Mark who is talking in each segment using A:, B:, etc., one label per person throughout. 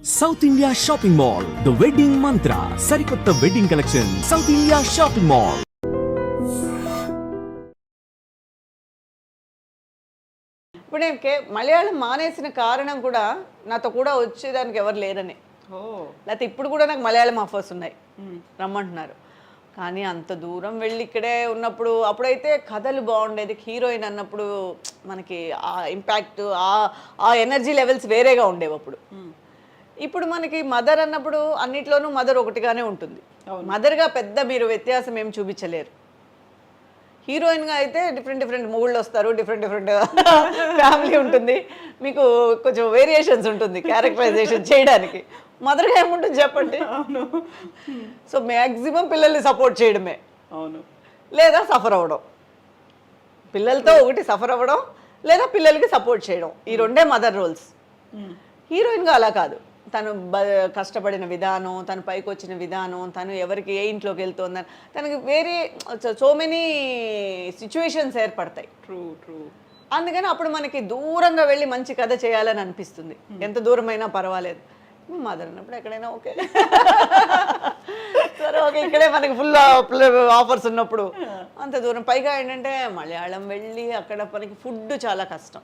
A: South India shopping mall the wedding మంత్ర సరికొత్త wedding collection south India shopping mall.
B: ఇప్పుడు నేను మలయాళం మానేసిన కారణం కూడా నాతో కూడా వచ్చేదానికి ఎవరు లేరని. లేకపోతే ఇప్పుడు కూడా నాకు మలయాళం ఆఫర్స్ ఉన్నాయి, రమ్మంటున్నారు. కానీ అంత దూరం వెళ్ళి ఇక్కడే ఉన్నప్పుడు అప్పుడైతే కథలు బాగుండేది. హీరోయిన్ అన్నప్పుడు మనకి ఆ ఇంపాక్ట్ ఆ ఎనర్జీ లెవెల్స్ వేరేగా ఉండేవి అప్పుడు. ఇప్పుడు మనకి మదర్ అన్నప్పుడు అన్నిట్లోనూ మదర్ ఒకటిగానే ఉంటుంది. మదర్గా పెద్ద మీరు వ్యత్యాసం ఏం చూపించలేరు. హీరోయిన్గా అయితే డిఫరెంట్ మొగుళ్ళు వస్తారు, డిఫరెంట్ ఫ్యామిలీ ఉంటుంది, మీకు కొంచెం వేరియేషన్స్ ఉంటుంది క్యారెక్టరైజేషన్ చేయడానికి. మదర్గా ఏముంటుంది చెప్పండి.
C: అవును.
B: సో మ్యాక్సిమం పిల్లల్ని సపోర్ట్ చేయడమే.
C: అవును.
B: లేదా సఫర్ అవ్వడం, పిల్లలతో ఒకటి సఫర్ అవ్వడం లేదా పిల్లలకి సపోర్ట్ చేయడం, ఈ రెండే మదర్ రోల్స్. హీరోయిన్గా అలా కాదు. తను కష్టపడిన విధానం, తను పైకి వచ్చిన విధానం, తను ఎవరికి ఏ ఇంట్లోకి వెళ్తుందని తనకి వేరే సో మెనీ సిచ్యువేషన్స్ ఏర్పడతాయి.
C: ట్రూ.
B: అందుకని అప్పుడు మనకి దూరంగా వెళ్ళి మంచి కథ చేయాలని అనిపిస్తుంది. ఎంత దూరమైనా పర్వాలేదు. మదర్ అన్నప్పుడు ఎక్కడైనా ఓకే, సరే ఓకే, ఇక్కడే మనకి ఫుల్ ఆఫర్స్ ఉన్నప్పుడు అంత దూరం. పైగా ఏంటంటే మలయాళం వెళ్ళి అక్కడ మనకి ఫుడ్ చాలా కష్టం.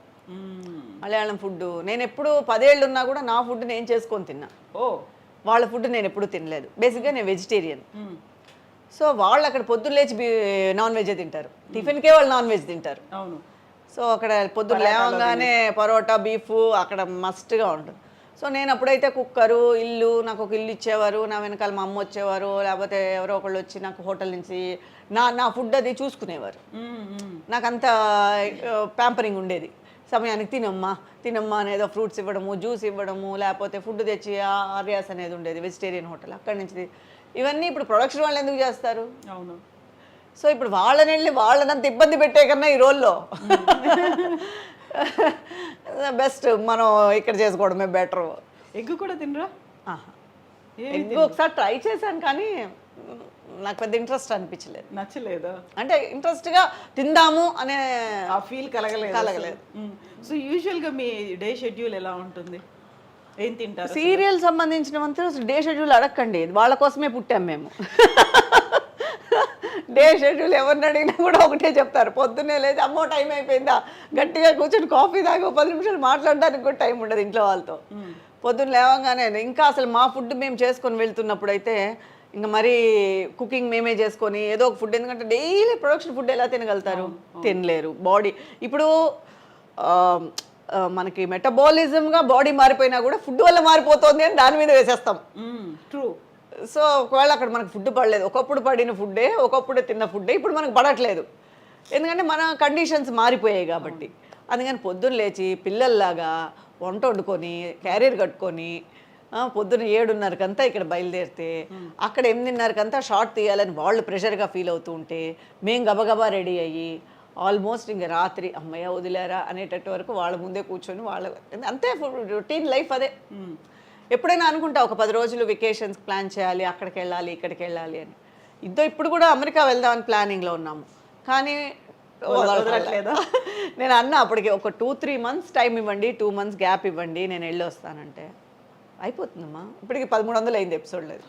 B: మలయాళం ఫుడ్ నేను ఎప్పుడు 10 ఏళ్ళు ఉన్నా కూడా నా ఫుడ్ నేను చేసుకొని తిన్నా. వాళ్ళ ఫుడ్ నేను ఎప్పుడు తినలేదు. బేసిక్గా నేను వెజిటేరియన్. సో వాళ్ళు అక్కడ పొద్దున్న లేచి నాన్ వెజ్ తింటారు, టిఫిన్కే వాళ్ళు నాన్ వెజ్ తింటారు.
C: అవును.
B: సో అక్కడ పొద్దున్న లేవగానే పరోటా బీఫ్ అక్కడ మస్ట్గా ఉంటుంది. సో నేను అప్పుడైతే కుక్కరు ఇల్లు, నాకు ఒక ఇల్లు ఇచ్చేవారు, నా వెనకాల మా అమ్మ వచ్చేవారు, లేకపోతే ఎవరో ఒకళ్ళు వచ్చి నాకు హోటల్ నుంచి నా ఫుడ్ అది చూసుకునేవారు. నాకు అంత ప్యాంపరింగ్ ఉండేది. సమయానికి తినమ్మా అనేదో ఫ్రూట్స్ ఇవ్వడము, జ్యూస్ ఇవ్వడము, లేకపోతే ఫుడ్ తెచ్చి ఆర్యాస్ అనేది ఉండేది వెజిటేరియన్ హోటల్, అక్కడి నుంచి. ఇవన్నీ ఇప్పుడు ప్రొడక్షన్ వాళ్ళు ఎందుకు చేస్తారు?
C: అవును.
B: సో ఇప్పుడు వాళ్ళని వెళ్ళి వాళ్ళనంత ఇబ్బంది పెట్టే కన్నా ఈ రోల్లో బెస్ట్ మనం ఇక్కడ చేసుకోవడమే బెటర్.
C: ఎగ్ కూడా తినరా?
B: ఎగ్ ఒకసారి ట్రై చేశాను కానీ నాకు పెద్ద ఇంట్రెస్ట్ అనిపించలేదు.
C: నచ్చలేదు.
B: అంటే ఇంట్రెస్ట్గా తిందాము అనే
C: ఆ ఫీల్ కలగలేదు. సో యూజువల్గా మీ డే షెడ్యూల్ ఎలా ఉంటుంది? ఏం తింటారు?
B: సీరియల్ సంబంధించినవంతా డే షెడ్యూల్ అడగండి, వాళ్ళ కోసమే పుట్టాం మేము. డే షెడ్యూల్ ఎవరిని అడిగినా కూడా ఒకటే చెప్తారు. పొద్దున్నే లేదు అమ్మో టైం అయిపోయిందా, గట్టిగా కూర్చొని కాఫీ తాగి 10 నిమిషాలు మాట్లాడడానికి కూడా టైం ఉండదు ఇంట్లో వాళ్ళతో. పొద్దున్న లేవగానే ఇంకా అసలు మా ఫుడ్ మేము చేసుకొని వెళ్తున్నప్పుడు అయితే ఇంకా మరీ కుకింగ్ మేమే చేసుకొని ఏదో ఒక ఫుడ్, ఎందుకంటే డైలీ ప్రొడక్షన్ ఫుడ్ ఎలా తినగలుగుతారు? తినలేరు. బాడీ ఇప్పుడు మనకి మెటబాలిజంగా బాడీ మారిపోయినా కూడా ఫుడ్ వల్ల మారిపోతుంది అని దాని మీద వేసేస్తాం.
C: ట్రూ.
B: సో ఒకవేళ అక్కడ మనకు ఫుడ్ పడలేదు, ఒకప్పుడు పడిన ఫుడ్డే, ఒకప్పుడు తిన్న ఫుడ్డే ఇప్పుడు మనకు పడట్లేదు, ఎందుకంటే మన కండిషన్స్ మారిపోయాయి కాబట్టి. అందుకని పొద్దున్న లేచి పిల్లల్లాగా వంట వండుకొని క్యారియర్ కట్టుకొని పొద్దున్న 7:30కంతా ఇక్కడ బయలుదేరితే అక్కడ 8:30కంతా షార్ట్ తీయాలని వాళ్ళు ప్రెషర్గా ఫీల్ అవుతూ ఉంటే మేము గబగబా రెడీ అయ్యి ఆల్మోస్ట్ ఇంకా రాత్రి అమ్మయ్య వదిలేరా అనేటట్టు వరకు వాళ్ళ ముందే కూర్చొని వాళ్ళ అంతే రొటీన్ లైఫ్ అదే. ఎప్పుడైనా అనుకుంటా ఒక 10 రోజులు వెకేషన్స్ ప్లాన్ చేయాలి, అక్కడికి వెళ్ళాలి ఇక్కడికి వెళ్ళాలి అని. ఇప్పుడు కూడా అమెరికా వెళ్దామని ప్లానింగ్లో ఉన్నాము, కానీ వదలట్లేదా? నేను అన్నా అప్పటికి ఒక 2-3 months టైం ఇవ్వండి, 2 months గ్యాప్ ఇవ్వండి, నేను వెళ్ళి వస్తానంటే అయిపోతుందమ్మా. ఇప్పటికి 1300 అయింది ఎపిసోడ్ లేదు.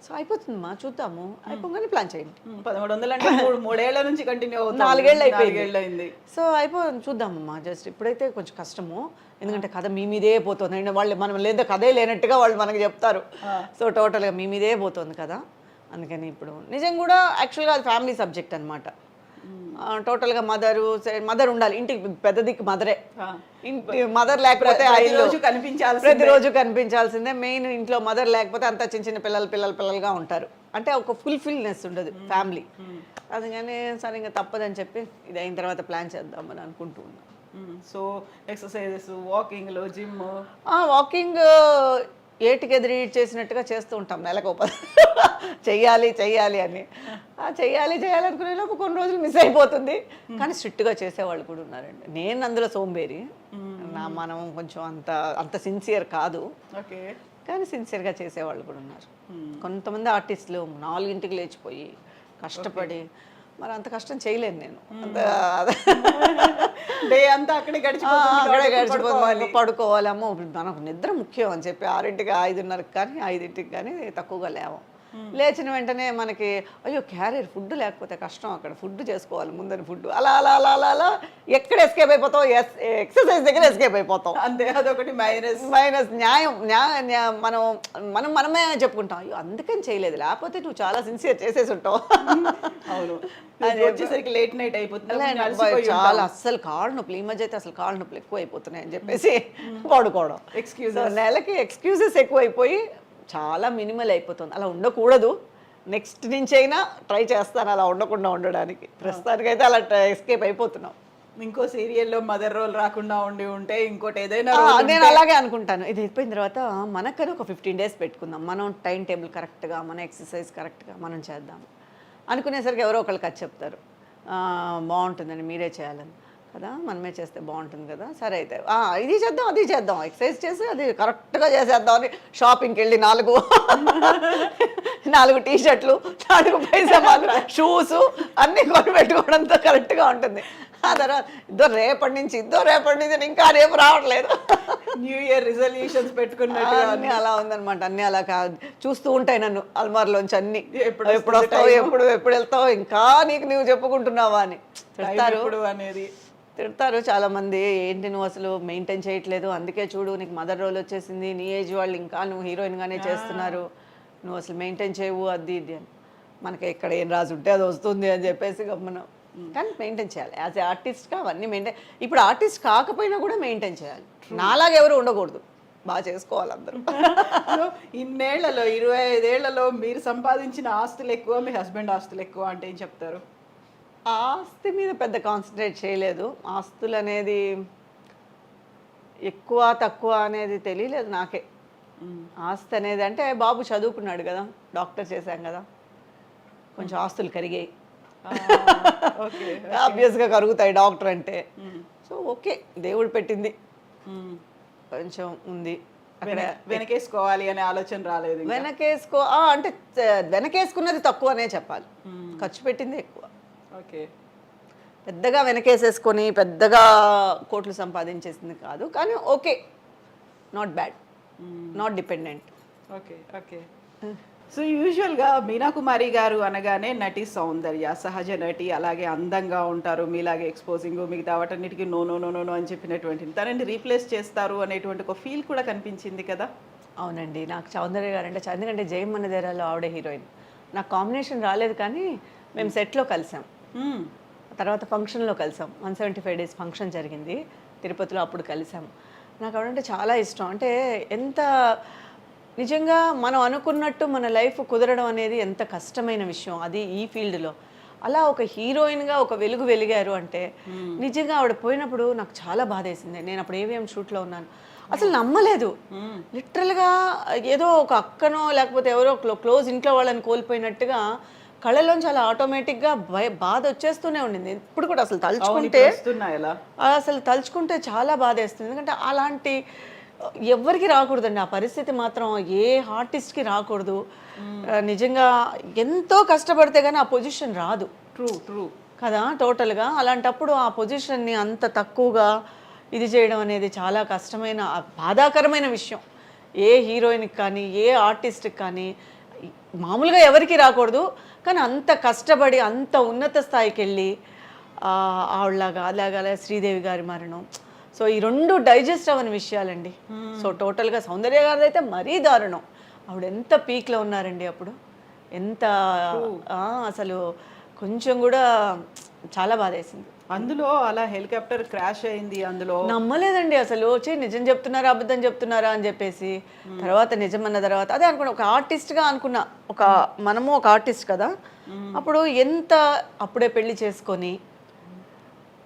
B: సో అయిపోతుందమ్మా, చూద్దాము, అయిపోగానే ప్లాన్ చేయండి.
C: 1300 అంటే 3 ఏళ్ల నుంచి కంటిన్యూ అవుతుంది.
B: 4 ఏళ్ళు
C: అయిపోయింది.
B: సో చూద్దామమ్మా, జస్ట్ ఇప్పుడైతే కొంచెం కష్టము, ఎందుకంటే కథ మీ మీదే పోతుంది. వాళ్ళు మనం లేదా కథే లేనట్టుగా వాళ్ళు మనకి చెప్తారు. సో టోటల్గా మీ మీదే పోతుంది కదా. అందుకని ఇప్పుడు నిజం కూడా యాక్చువల్గా అది ఫ్యామిలీ సబ్జెక్ట్ అనమాట. టోటల్గా మదర్ ఉండాలి, ఇంటికి పెద్ద దిక్కు మదరే. ఇంటి మదర్ లేకపోతే ప్రతిరోజు కనిపించాల్సిందే. మెయిన్ ఇంట్లో మదర్ లేకపోతే అంతా చిన్న పిల్లలుగా ఉంటారు, అంటే ఒక ఫుల్ఫిల్నెస్ ఉండదు ఫ్యామిలీ. అందుకని సరే ఇంకా తప్పదని చెప్పి ఇది అయిన తర్వాత ప్లాన్ చేద్దామని అనుకుంటూ ఉన్నాం.
C: సో ఎక్సర్సైజెస్, వాకింగ్లో, జిమ్.
B: వాకింగ్ 8కి ఎదురు చేసినట్టుగా చేస్తూ ఉంటాం, నెలకు చెయ్యాలి అని. చెయ్యాలి అనుకునే లోపు కొన్ని రోజులు మిస్ అయిపోతుంది, కానీ స్ట్రిక్ట్గా చేసేవాళ్ళు కూడా ఉన్నారండి. నేను అందులో సోంబేరి, మనం కొంచెం అంత సిన్సియర్ కాదు, కానీ సిన్సియర్గా చేసేవాళ్ళు కూడా ఉన్నారు. కొంతమంది ఆర్టిస్టులు 4ంటికి లేచిపోయి కష్టపడి మరి అంత కష్టం చేయలేను నేను అంత
C: డే అంతా అక్కడే
B: అక్కడే
C: గడిచిపోతుంది
B: గడిచిపోవాలి, పడుకోవాలి. అమ్మో మనకు నిద్ర ముఖ్యం అని చెప్పి 6ంటికి 5:30కి కానీ 5ంటికి కానీ తక్కువగా లేవం. లేచిన వెంటనే మనకి అయ్యో క్యారియర్ ఫుడ్ లేకపోతే కష్టం, అక్కడ ఫుడ్ చేసుకోవాలి ముందని ఫుడ్, అలా అలా అలా అలా అలా ఎక్కడ ఎస్కేప్ అయిపోతాం, ఎక్సర్సైజ్ దగ్గర ఎస్కేప్ అయిపోతాం.
C: అంతే, అదొకటి మైనస్.
B: మనం మనం మనమే చెప్పుకుంటాం అయ్యో అందుకని చేయలేదు, లేకపోతే నువ్వు చాలా సిన్సియర్ చేసేసి ఉంటావు.
C: అవును, వచ్చేసరికి లేట్ నైట్ అయిపోతుంది.
B: చాలా అస్సలు కాళ్ళు నొప్పులు, ఈ మధ్య అయితే అసలు కాళ్ళు నొప్పులు ఎక్కువ అయిపోతున్నాయి అని చెప్పేసి పడుకోవడం. నెలకి ఎక్స్క్యూజెస్ ఎక్కువ అయిపోయి చాలా మినిమల్ అయిపోతుంది. అలా ఉండకూడదు. నెక్స్ట్ నుంచి అయినా ట్రై చేస్తాను అలా ఉండకుండా ఉండడానికి. ప్రస్తుతానికైతే అలా ఎస్కేప్ అయిపోతున్నాం.
C: ఇంకో సీరియల్లో మదర్ రోల్ రాకుండా ఉంటే ఇంకోటి ఏదైనా
B: నేను అలాగే అనుకుంటాను. ఇది అయిపోయిన తర్వాత మనకని ఒక 15 days పెట్టుకుందాం, మనం టైం టేబుల్ కరెక్ట్గా, మన ఎక్సర్సైజ్ కరెక్ట్గా మనం చేద్దాం అనుకునేసరికి ఎవరో ఒకరికి అది చెప్తారు, బాగుంటుందని మీరే చేయాలని కదా, మనమే చేస్తే బాగుంటుంది కదా, సరే అయితే ఇది చేద్దాం అది చేద్దాం, ఎక్సర్సైజ్ చేసి అది కరెక్ట్గా చేసేద్దాం అని షాపింగ్కి వెళ్ళి 4 టీ-షర్ట్లు, 4 పైజామాలు, షూస్ అన్నీ కొని పెట్టుకోవడంతో కరెక్ట్గా ఉంటుంది. ఆ తర్వాత రేపటి నుంచి ఇంకా రేపు రావట్లేదు.
C: న్యూ ఇయర్ రిజల్యూషన్స్ పెట్టుకున్నట్టు
B: అన్నీ అలా ఉందన్నమాట. అన్నీ అలా చూస్తూ ఉంటాయి నన్ను అల్మార్లోంచి అన్నీ, ఎప్పుడు వస్తావు, ఎప్పుడు వెళ్తావు, ఇంకా నువ్వు చెప్పుకుంటున్నావా అని తిడతారు చాలా మంది. ఏంటి నువ్వు అసలు మెయింటైన్ చేయట్లేదు, అందుకే చూడు నీకు మదర్ రోల్ వచ్చేసింది, నీ ఏజ్ వాళ్ళు ఇంకా నువ్వు హీరోయిన్గానే చేస్తున్నారు, నువ్వు అసలు మెయింటైన్ చేయవు అది ఇది అని. మనకి ఎక్కడ ఏం రాసి ఉంటే అది వస్తుంది అని చెప్పేసి గమ్మనం. కానీ మెయింటైన్ చేయాలి యాజ్ ఏ ఆర్టిస్ట్గా, అవన్నీ మెయింటైన్. ఇప్పుడు ఆర్టిస్ట్ కాకపోయినా కూడా మెయింటైన్ చేయాలి. నాలాగా ఎవరు ఉండకూడదు, బాగా చేసుకోవాలి అందరూ.
C: ఇన్నేళ్లలో 25 ఏళ్లలో మీరు సంపాదించిన ఆస్తులు ఎక్కువ, మీ హస్బెండ్ ఆస్తులు ఎక్కువ అంటే ఏం చెప్తారు?
B: ఆస్తి మీద పెద్ద కాన్సన్ట్రేట్ చేయలేదు. ఆస్తులు అనేది ఎక్కువ తక్కువ అనేది తెలియలేదు నాకే. ఆస్తి అనేది అంటే బాబు చదువుకున్నాడు కదా, డాక్టర్ చేశాం కదా, కొంచెం ఆస్తులు కరిగాయి. ఆబ్వియస్గా కరుగుతాయి డాక్టర్ అంటే. సో ఓకే, దేవుడు పెట్టింది కొంచెం ఉంది. అక్కడ
C: వెనకేసుకోవాలి అనే ఆలోచన రాలేదు.
B: అంటే వెనకేసుకున్నది తక్కువనే చెప్పాలి, ఖర్చు పెట్టింది ఎక్కువ.
C: ఓకే,
B: పెద్దగా వెనకేసేసుకొని పెద్దగా కోట్లు సంపాదించేసింది కాదు, కానీ okay, not bad, not dependent.
C: Okay okay. So యూజువల్గా మీనా కుమారి గారు అనగానే నటి సౌందర్య, సహజ నటి, అలాగే అందంగా ఉంటారు, మీలాగే ఎక్స్పోజింగ్, మిగతా వాటన్నిటికీ నో నో నో నో అని చెప్పినటువంటి తనని రీప్లేస్ చేస్తారు అనేటువంటి ఒక ఫీల్ కూడా కనిపించింది కదా.
B: అవునండి, నాకు సౌందర్య గారు అంటే ఎందుకంటే జయమన్న దేరాలో ఆవిడే హీరోయిన్. నాకు కాంబినేషన్ రాలేదు కానీ మేము సెట్లో కలిసాం, తర్వాత ఫంక్షన్లో కలిసాం. 175 days ఫంక్షన్ జరిగింది తిరుపతిలో, అప్పుడు కలిసాం. నాకు ఆవిడంటే చాలా ఇష్టం. అంటే ఎంత నిజంగా మనం అనుకున్నట్టు మన లైఫ్ కుదరడం అనేది ఎంత కష్టమైన విషయం అది ఈ ఫీల్డ్లో. అలా ఒక హీరోయిన్గా ఒక వెలుగు వెలిగారు అంటే నిజంగా ఆవిడ పోయినప్పుడు నాకు చాలా బాధేసింది. నేను అప్పుడు ఏవిఎం షూట్లో ఉన్నాను, అసలు నమ్మలేదు. లిటరల్గా ఏదో ఒక అక్కనో లేకపోతే ఎవరో క్లోజ్ ఇంట్లో వాళ్ళని కోల్పోయినట్టుగా కళ్ళలోంచి అలా ఆటోమేటిక్గా బాధ వచ్చేస్తూనే ఉండింది. ఇప్పుడు కూడా అసలు తలుచుకుంటే చాలా బాధేస్తుంది. ఎందుకంటే అలాంటి ఎవరికి రాకూడదండి ఆ పరిస్థితి, మాత్రం ఏ ఆర్టిస్ట్కి రాకూడదు. నిజంగా ఎంతో కష్టపడితే కానీ ఆ పొజిషన్ రాదు.
C: ట్రూ
B: కదా, టోటల్గా. అలాంటప్పుడు ఆ పొజిషన్ని అంత తక్కువగా ఇది చేయడం అనేది చాలా కష్టమైన బాధాకరమైన విషయం. ఏ హీరోయిన్కి కానీ ఏ ఆర్టిస్ట్కి కానీ మామూలుగా ఎవరికి రాకూడదు. కానీ అంత కష్టపడి అంత ఉన్నత స్థాయికి వెళ్ళి ఆవిడలాగా అలాగా శ్రీదేవి గారి మరణం, సో ఈ 2 డైజెస్ట్ అవ్వని విషయాలండి. సో టోటల్గా సౌందర్య గారి అయితే మరీ దారుణం. ఆవిడ ఎంత పీక్లో ఉన్నారండి అప్పుడు, ఎంత అసలు కొంచెం కూడా చాలా బాధేసింది.
C: అందులో అలా హెలికాప్టర్ క్రాష్ అయింది, అందులో
B: నమ్మలేదండి అసలు. నిజం చెప్తున్నారా అబద్ధం చెప్తున్నారా అని చెప్పేసి తర్వాత నిజం అన్న తర్వాత అదే అనుకున్నా, ఒక ఆర్టిస్ట్గా అనుకున్నా. మనము ఒక ఆర్టిస్ట్ కదా, అప్పుడు ఎంత అప్పుడే పెళ్లి చేసుకొని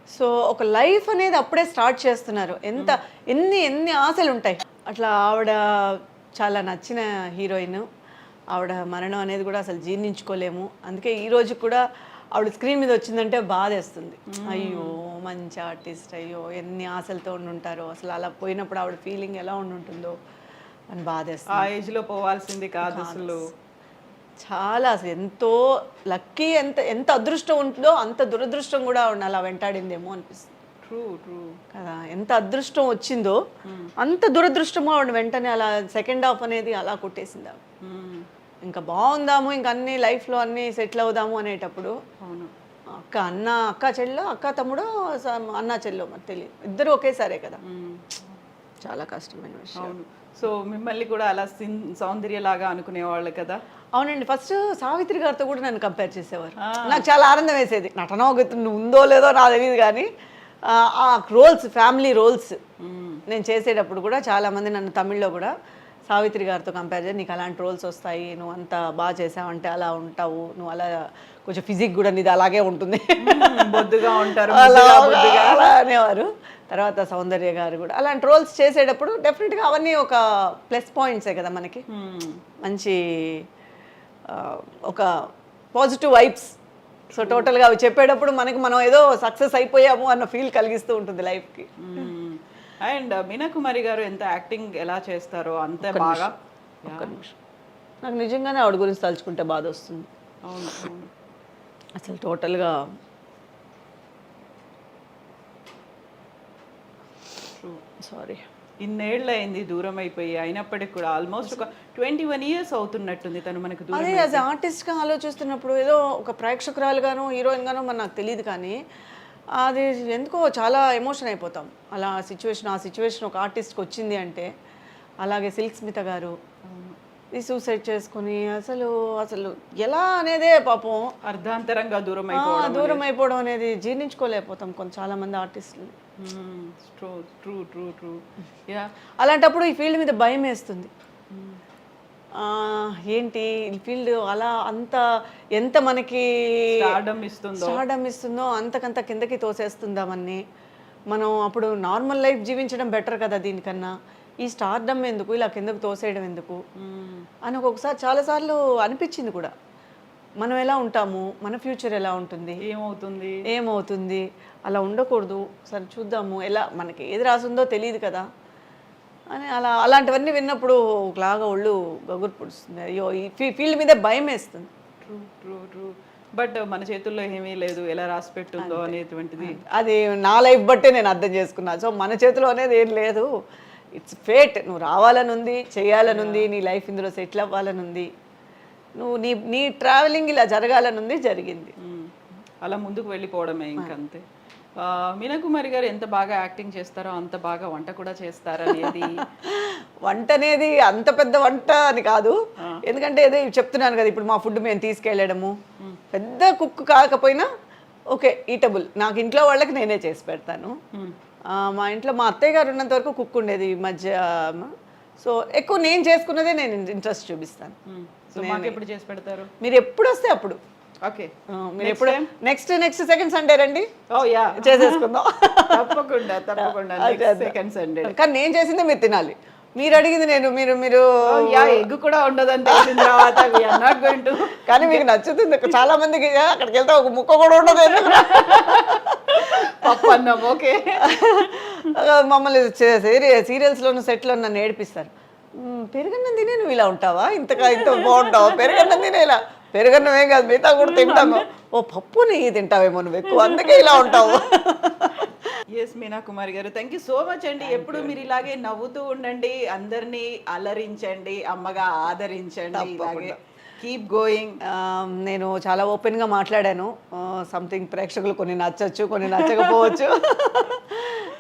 B: సో ఒక లైఫ్ అనేది అప్పుడే స్టార్ట్ చేస్తున్నారు. ఎన్ని ఆశలు ఉంటాయి. అట్లా ఆవిడ చాలా నచ్చిన హీరోయిన్, ఆవిడ మరణం అనేది కూడా అసలు జీర్ణించుకోలేము. అందుకే ఈరోజు కూడా ఆవిడ స్క్రీన్ మీద వచ్చిందంటే బాధేస్తుంది. అయ్యో మంచి ఆర్టిస్ట్, అయ్యో ఎన్ని ఆశలతో ఉండుంటారో, అసలు అలా పోయినప్పుడు ఆవిడ ఫీలింగ్ ఎలా ఉంటుందో అని బాధేస్తుంది.
C: ఆ ఏజ్లో పోవాల్సింది కాదు అసలు.
B: చాలా అసలు ఎంతో లక్కీ, ఎంత ఎంత అదృష్టం ఉంటుందో అంత దురదృష్టం కూడా అలా వెంటాడిందేమో అనిపిస్తుంది
C: ట్రూ ట్రూ.
B: కదా. ఎంత అదృష్టం వచ్చిందో అంత దురదృష్టమో ఆవిడ వెంటనే అలా సెకండ్ హాఫ్ అనేది అలా కొట్టేసింది ఆవిడ. ఇంకా బాగుందాము, ఇంకా అన్ని లైఫ్లో అన్నీ సెటిల్ అవుదాము అనేటప్పుడు
C: అవును.
B: అక్క చెల్లో, అక్క తమ్ముడో, అన్న చెల్లో మరి తెలియదు, ఇద్దరు ఒకేసారే కదా. చాలా కష్టమైన విషయం.
C: అవును. సో మిమ్మల్ని కూడా అలా సౌందర్యలాగా అనుకునేవాళ్ళు కదా.
B: అవునండి, ఫస్ట్ సావిత్రి గారితో కూడా నన్ను కంపేర్ చేసేవారు. నాకు చాలా ఆనందం వేసేది. నటన ఉందో లేదో నాకు తెలియదు కానీ ఆ రోల్స్, ఫ్యామిలీ రోల్స్ నేను చేసేటప్పుడు కూడా చాలామంది నన్ను తమిళ్లో కూడా సావిత్రి గారితో కంపేర్ చేసి, నీకు అలాంటి రోల్స్ వస్తాయి, నువ్వు అంత బాగా చేసావంటే అలా ఉంటావు, నువ్వు అలా కొంచెం ఫిజిక్ కూడా నీది అలాగే ఉంటుంది,
C: బొద్దుగా ఉంటారు
B: అలా అనేవారు. తర్వాత సౌందర్య గారు కూడా అలాంటి రోల్స్ చేసేటప్పుడు డెఫినెట్గా అవన్నీ ఒక ప్లస్ పాయింట్సే కదా మనకి. మంచి ఒక పాజిటివ్ వైబ్స్. సో టోటల్గా అవి చెప్పేటప్పుడు మనకి మనం ఏదో సక్సెస్ అయిపోయాము అన్న ఫీల్ కలిగిస్తూ ఉంటుంది లైఫ్కి.
C: అండ్ మీనా కుమారి గారు ఎంత యాక్టింగ్ ఎలా చేస్తారో అంతే బాగా.
B: ఒక్క నిమిషం, నాకు నిజంగానే ఆవిడ గురించి తలుచుకుంటే బాధ వస్తుంది.
C: అవును అవును.
B: అసలు టోటల్గా సారీ,
C: ఇన్నేళ్ళు అయింది దూరం అయిపోయి, అయినప్పటికీ కూడా ఆల్మోస్ట్ ఒక 21 years అవుతున్నట్టుంది తను మనకు దూరం.
B: అదే యాజ్ ఆర్టిస్ట్గా ఆలోచిస్తున్నప్పుడు ఏదో ఒక ప్రేక్షకురాలుగాను హీరోయిన్గాను మన నాకు తెలియదు కానీ అది ఎందుకో చాలా ఎమోషన్ అయిపోతాం. అలా ఆ సిచ్యువేషన్ ఒక ఆర్టిస్ట్కి వచ్చింది అంటే. అలాగే సిల్క్ స్మిత గారు ఈ సూసైడ్ చేసుకుని అసలు అసలు ఎలా అనేదే పాపం
C: అర్ధాంతరంగా దూరం
B: అయిపోవడం అనేది జీర్ణించుకోలేకపోతాం చాలా మంది ఆర్టిస్టులు.
C: True true true true. Yeah.
B: అలాంటప్పుడు ఈ ఫీల్డ్ మీద భయం వేస్తుంది. ఏంటి ఈ ఫీల్డ్ అలా అంత ఎంత మనకి స్టార్డమ్ ఇస్తుందో అంతకంత కిందకి తోసేస్తుందామని. మనం అప్పుడు నార్మల్ లైఫ్ జీవించడం బెటర్ కదా దీనికన్నా, ఈ స్టార్డమ్ ఎందుకు, ఇలా కిందకు తోసేయడం ఎందుకు అని ఒక్కొక్కసారి చాలాసార్లు అనిపించింది కూడా. మనం ఎలా ఉంటాము, మన ఫ్యూచర్ ఎలా ఉంటుంది, ఏమవుతుంది, అలా ఉండకూడదు, సరే చూద్దాము, ఎలా మనకి ఏది రాసిందో తెలియదు కదా అని అలాంటివన్నీ విన్నప్పుడు ఒకలాగా ఒళ్ళు గగురు పొడుస్తుంది. అయ్యో ఈ ఫీల్డ్ మీదే భయం వేస్తుంది.
C: True true true. బట్ మన చేతుల్లో ఏమీ లేదు, ఎలా రాసి పెట్టుందో అనేటువంటిది
B: అది నా లైఫ్ బట్టే నేను అర్థం చేసుకున్నా. సో మన చేతిలో అనేది ఏం లేదు, ఇట్స్ ఫేట్. నువ్వు రావాలని ఉంది, చేయాలని ఉంది, నీ లైఫ్ ఇందులో సెటిల్ అవ్వాలని ఉంది, నువ్వు నీ ట్రావెలింగ్ ఇలా జరగాలని ఉంది, జరిగింది.
C: అలా ముందుకు వెళ్ళిపోవడమే ఇంకంతే. మీనా కుమారి గారు ఎంత బాగా యాక్టింగ్ చేస్తారో అంత బాగా వంట కూడా చేస్తారనేది.
B: వంట అనేది అంత పెద్ద వంట అని కాదు, ఎందుకంటే ఏదో చెప్తున్నాను కదా, ఇప్పుడు మా ఫుడ్ మేము తీసుకెళ్ళడము, పెద్ద కుక్ కాకపోయినా ఓకే ఈటబుల్. నాకు ఇంట్లో వాళ్ళకి నేనే చేసి పెడతాను. మా ఇంట్లో మా అత్తయ్య గారు ఉన్నంత వరకు కుక్ ఉండేది ఈ మధ్య. సో ఎక్కువ నేను చేసుకున్నదే నేను ఇంట్రెస్ట్ చూపిస్తాను.
C: సో మాకు ఎప్పుడు చేసి పెడతారు?
B: మీరు ఎప్పుడు వస్తే అప్పుడు.
C: ఓకే,
B: మీరు ఎప్పుడు నెక్స్ట్ సెకండ్ సండే రండి,
C: యా
B: చేసేసుకుందాం.
C: తప్పకుండా తప్పకుండా సెకండ్ సండే.
B: కానీ నేను చేసిందే మీరు తినాలి, మీరు అడిగింది మీరు
C: ఎగ్ కూడా ఉండదంటే
B: కానీ మీకు నచ్చుతుంది. చాలా మందికి అక్కడికి వెళ్తే ఒక ముక్క కూడా ఉండదు.
C: పప్పన్నం ఓకే.
B: మమ్మల్ని సీరియల్స్లోను సెట్లో నన్ను ఏడిపిస్తారు. పెరుగన్నం తినే నువ్వు ఇలా ఉంటావా, ఇంత బాగుంటావా, పెరుగన్నం తినే ఇలా. పెరుగన్నం ఏం కాదు, మిగతా కూడా తింటాము. ఓ పప్పు నెయ్యి తింటావేమో నువ్వు ఎక్కువ, అందుకే ఇలా ఉంటావు.
C: ఎస్ మీనా కుమారి గారు, థ్యాంక్ యూ సో మచ్ అండి. ఎప్పుడు మీరు ఇలాగే నవ్వుతూ ఉండండి, అందరినీ అలరించండి, అమ్మగా ఆదరించండి, ఇలాగే కీప్ గోయింగ్.
B: నేను చాలా ఓపెన్గా మాట్లాడాను. సంథింగ్ ప్రేక్షకులు కొన్ని నచ్చచ్చు, కొన్ని నచ్చకపోవచ్చు.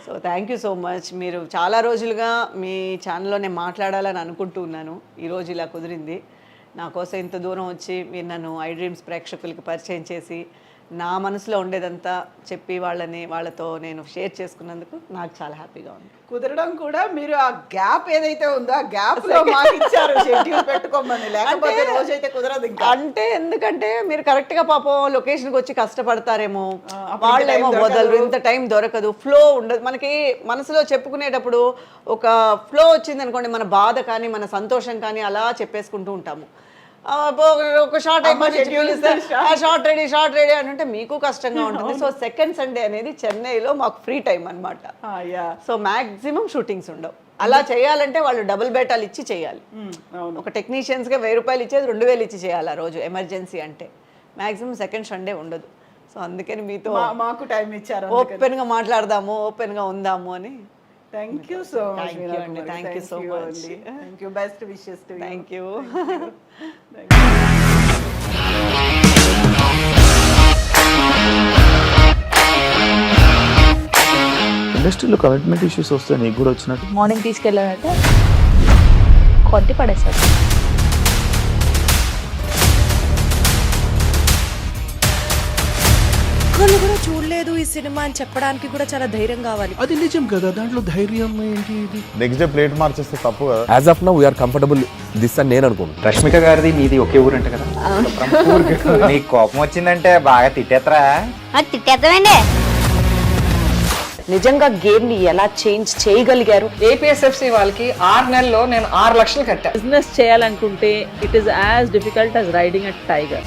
B: So thank you so much. మీరు చాలా రోజులుగా మీ ఛానల్లో నేను మాట్లాడాలని అనుకుంటూ ఉన్నాను, ఈరోజు ఇలా కుదిరింది. నా కోసం ఇంత దూరం వచ్చి మీరు నన్ను ఐ డ్రీమ్స్ ప్రేక్షకులకి పరిచయం చేసి నా మనసులో ఉండేదంతా చెప్పి వాళ్ళతో నేను షేర్ చేసుకున్నందుకు నాకు చాలా హ్యాపీగా ఉంది.
C: కుదరడం కూడా మీరు ఆ గ్యాప్ ఏదైతే ఉందో ఆ గ్యాప్ లో మాకు ఇచ్చారు షెడ్యూల్ పెట్టుకోమని, లేకపోతే రోజైతే కుదరదు ఇంకా.
B: అంటే ఎందుకంటే మీరు కరెక్ట్ గా పాపం లొకేషన్కి వచ్చి కష్టపడతారేమో, వాళ్ళేమో వదలరు, ఇంత టైం దొరకదు, ఫ్లో ఉండదు మనకి. మనసులో చెప్పుకునేటప్పుడు ఒక ఫ్లో వచ్చింది అనుకోండి, మన బాధ కానీ మన సంతోషం కానీ అలా చెప్పేసుకుంటూ ఉంటాము. ఒక షార్ట్ షెడ్యూల్ ఇస్తే షార్ట్ రెడీ అని అంటే మీకు కష్టంగా ఉంటుంది. సో సెకండ్ సండే అనేది చెన్నైలో మాకు ఫ్రీ టైం అనమాట. సో మ్యాక్సిమం షూటింగ్స్ ఉండవు. అలా చేయాలంటే వాళ్ళు డబుల్ బేటాలు ఇచ్చి చేయాలి.
C: అవును.
B: ఒక టెక్నీషియన్స్గా 1000 రూపాయలు ఇచ్చేది 2000 ఇచ్చి చేయాలి ఆ రోజు ఎమర్జెన్సీ అంటే. మ్యాక్సిమం సెకండ్ సండే ఉండదు. సో అందుకని మీతో
C: మాకు టైం ఇచ్చారు.
B: ఓపెన్గా మాట్లాడదాము, ఓపెన్గా ఉందాము అని.
C: Thank you so much.
B: Thank you అండి. Thank you so much.
C: Thank you. Best wishes to you.
B: Thank you.
D: ఇండస్ట్రీలో కమిట్మెంట్ ఇష్యూస్ వస్తే నీకు కూడా వచ్చినట్టు?
E: మార్నింగ్ తీసుకెళ్ళాడంటే కొట్టి పడేస్తాడు.
F: ఒక్కళ్ళు కూడా చూడలేదు ఈ సినిమా అని చెప్పడానికి కూడా చాలా ధైర్యం కావాలి.
G: అది నిజం కదా, దాంట్లో ధైర్యం ఏంటి? ఇది
D: నెక్స్ట్ డే ప్లేట్ మార్చేస్తే తప్పు కదా.
H: As of now we are comfortable this అని నేను అనుకుంటున్నాను.
I: రష్మిక గారిది మీది ఒకే ఊరంట కదా? నీకు కోపం వచ్చిందంటే బాగా తిట్టేత్తరా?
E: తిట్టేద్దామండి.
J: నిజంగా గేమ్ ని ఎలా చేంజ్ చేయగలిగారు?
K: ఏపీఎస్ఎఫ్సి వాళ్ళకి 6 నెలల్లో నేను 6 లక్షలు కట్టా.
E: బిజినెస్ చేయాలనుకుంటే it is as difficult as riding a tiger.